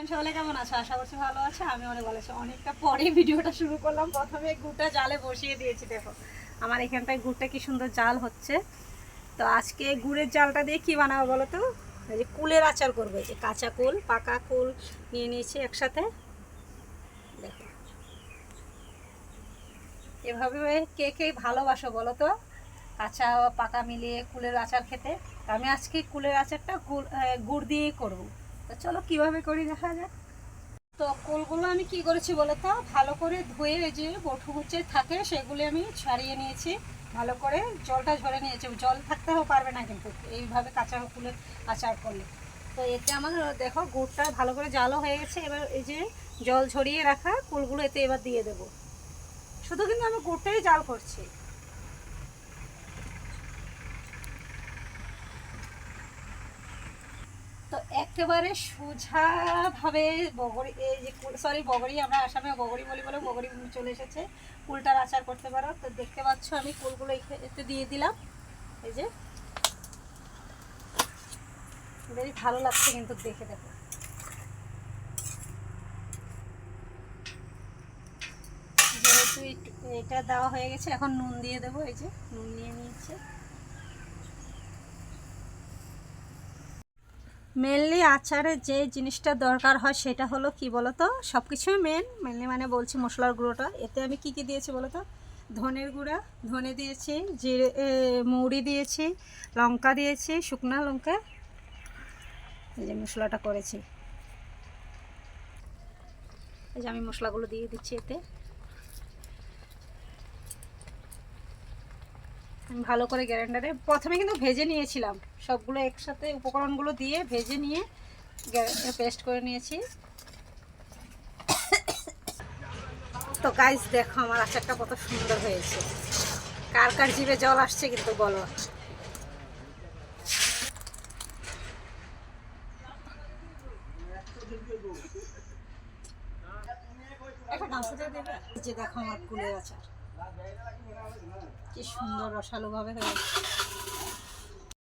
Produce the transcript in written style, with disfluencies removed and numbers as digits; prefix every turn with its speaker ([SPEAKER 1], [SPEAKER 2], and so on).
[SPEAKER 1] সকলে কেমন আছো? আশা করছি ভালো আছে। আমি অনেক ভালো আছি। অনেকটা পরে ভিডিওটা শুরু করলাম। প্রথমে গুড়টা জালে বসিয়ে দিয়েছি। দেখো আমার এখানটায় গুড়টা কি সুন্দর জাল হচ্ছে। তো আজকে গুড়ের জালটা দিয়ে কি বানাবো বলো তো? এই যে কুলের আচার করবো। এই যে কাঁচা কুল, পাকা কুল নিয়ে নিয়েছি একসাথে। দেখো এভাবে কে কে ভালোবাসো বলো তো, কাঁচা পাকা মিলিয়ে কুলের আচার খেতে। তো আমি আজকে কুলের আচারটা গুড় দিয়েই করবো। তো চলো কিভাবে করি দেখা যাক। তো কুলগুলো আমি কি করেছি বলো তো, ভালো করে ধুয়ে এই যে বটু হচ্ছে থাকে সেগুলো আমি ছাড়িয়ে নিয়েছি। ভালো করে জলটা ঝরে নিয়েছি। জল থাকতেও পারবে না কিন্তু এইভাবে কাঁচা কুলের আচার করলে। তো এতে আমার দেখো গুড়টা ভালো করে জালও হয়ে গেছে। এবার এই যে জল ঝরিয়ে রাখা কুলগুলো এতে এবার দিয়ে দেবো। শুধু কিন্তু আমি গুড়টাই জাল করছি। তো একেবারে সোজাভাবে বগরি, এই যে সরি বগরি, আমরা আসামে বগরি বলি বলে বগরি চলে এসেছে। কুলটার আচার করতে পারো। তো দেখতে পাচ্ছ আমি কুলগুলো এতে দিয়ে দিলাম। এই যে বেশ ভালো লাগছে কিন্তু দেখে। দেখো যেহেতু এটা দেওয়া হয়ে গেছে, এখন নুন দিয়ে দেবো। এই যে নুন নিয়ে নিয়েছে। মেনলি আচারে যে জিনিসটা দরকার হয় সেটা হলো কি বলতো, সব কিছুই মেনলি মানে বলছি মশলার গুঁড়োটা। এতে আমি কি কি দিয়েছি বলতো, ধনের গুঁড়া, ধনে দিয়েছি, জিরে, মৌরি দিয়েছি, লঙ্কা দিয়েছি, শুকনা লঙ্কা। এই যে মশলাটা করেছি, এই যে আমি মশলাগুলো দিয়ে দিচ্ছি এতে। আমি ভালো করে গ্রাইন্ডারে প্রথমে কিন্তু ভেজে নিয়েছিলাম সবগুলো একসাথে, উপকরণগুলো দিয়ে ভেজে নিয়ে পেস্ট করে নিয়েছি। তো গাইস দেখো আমার আচারটা কত সুন্দর হয়েছে। কার কার জিভে জল আসছে কিন্তু বলো। যে দেখো আমার কুলের আচার কি সুন্দর রসালো ভাবে হয়েছে।